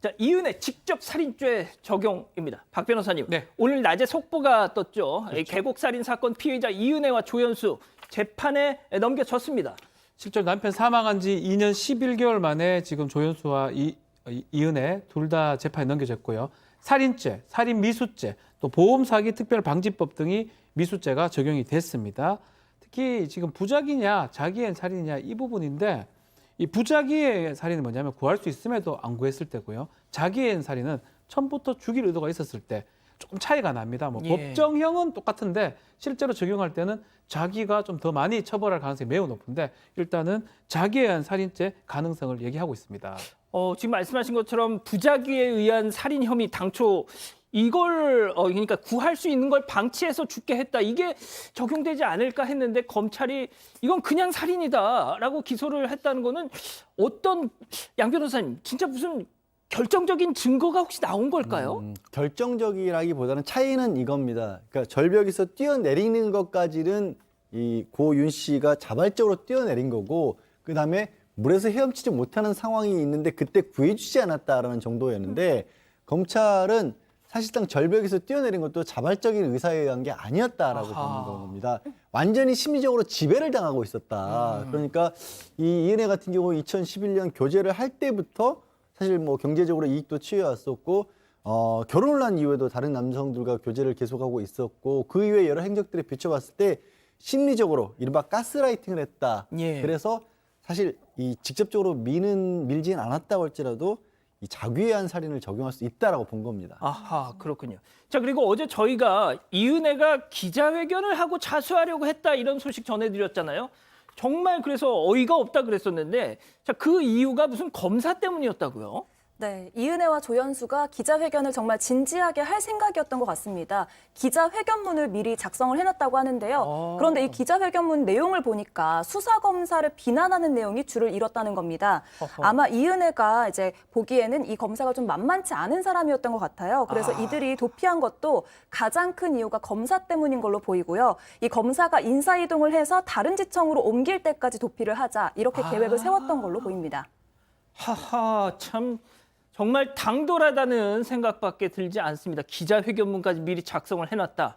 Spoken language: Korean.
자, 이은혜 직접 살인죄 적용입니다. 박 변호사님, 네. 오늘 낮에 속보가 떴죠. 그렇죠. 계곡 살인 사건 피해자 이은혜와 조연수 재판에 넘겨졌습니다. 실제로 남편 사망한 지 2년 11개월 만에 지금 조연수와 이은혜 둘 다 재판에 넘겨졌고요. 살인죄, 살인 미수죄, 또 보험 사기 특별방지법 등이 미수죄가 적용이 됐습니다. 특히 지금 부작위냐 자기애인 살인이냐 이 부분인데 이 부작위의 살인은 뭐냐면 구할 수 있음에도 안 구했을 때고요. 자기애인 살인은 처음부터 죽일 의도가 있었을 때 조금 차이가 납니다. 뭐 예. 법정형은 똑같은데 실제로 적용할 때는 자기가 좀 더 많이 처벌할 가능성이 매우 높은데 일단은 자기에 의한 살인죄 가능성을 얘기하고 있습니다. 지금 말씀하신 것처럼 부작위에 의한 살인 혐의 당초 이걸 그러니까 구할 수 있는 걸 방치해서 죽게 했다. 이게 적용되지 않을까 했는데 검찰이 이건 그냥 살인이다라고 기소를 했다는 거는 어떤 양 변호사님 진짜 무슨 결정적인 증거가 혹시 나온 걸까요? 결정적이라기보다는 차이는 이겁니다. 그러니까 절벽에서 뛰어내리는 것까지는 이 고윤 씨가 자발적으로 뛰어내린 거고, 그 다음에 물에서 헤엄치지 못하는 상황이 있는데 그때 구해주지 않았다라는 정도였는데, 검찰은 사실상 절벽에서 뛰어내린 것도 자발적인 의사에 의한 게 아니었다라고 보는 겁니다. 완전히 심리적으로 지배를 당하고 있었다. 그러니까 이 이은혜 같은 경우 2011년 교제를 할 때부터 사실 뭐 경제적으로 이익도 취해왔었고, 결혼을 한 이후에도 다른 남성들과 교제를 계속하고 있었고, 그 이후에 여러 행적들을 비춰봤을 때 심리적으로 이른바 가스라이팅을 했다. 예. 그래서 사실 이 직접적으로 밀지는 않았다고 할지라도 이 자귀한 살인을 적용할 수 있다라고 본 겁니다. 아하, 그렇군요. 자, 그리고 어제 저희가 이은혜가 기자회견을 하고 자수하려고 했다 이런 소식 전해드렸잖아요. 정말 그래서 어이가 없다 그랬었는데, 자, 그 이유가 무슨 검사 때문이었다고요? 네, 이은혜와 조연수가 기자회견을 정말 진지하게 할 생각이었던 것 같습니다. 기자회견문을 미리 작성을 해놨다고 하는데요. 그런데 이 기자회견문 내용을 보니까 수사검사를 비난하는 내용이 줄을 이뤘다는 겁니다. 아마 이은혜가 이제 보기에는 이 검사가 좀 만만치 않은 사람이었던 것 같아요. 그래서 이들이 도피한 것도 가장 큰 이유가 검사 때문인 걸로 보이고요. 이 검사가 인사이동을 해서 다른 지청으로 옮길 때까지 도피를 하자 이렇게 계획을 세웠던 걸로 보입니다. 하하, 참 정말 당돌하다는 생각밖에 들지 않습니다. 기자회견문까지 미리 작성을 해놨다.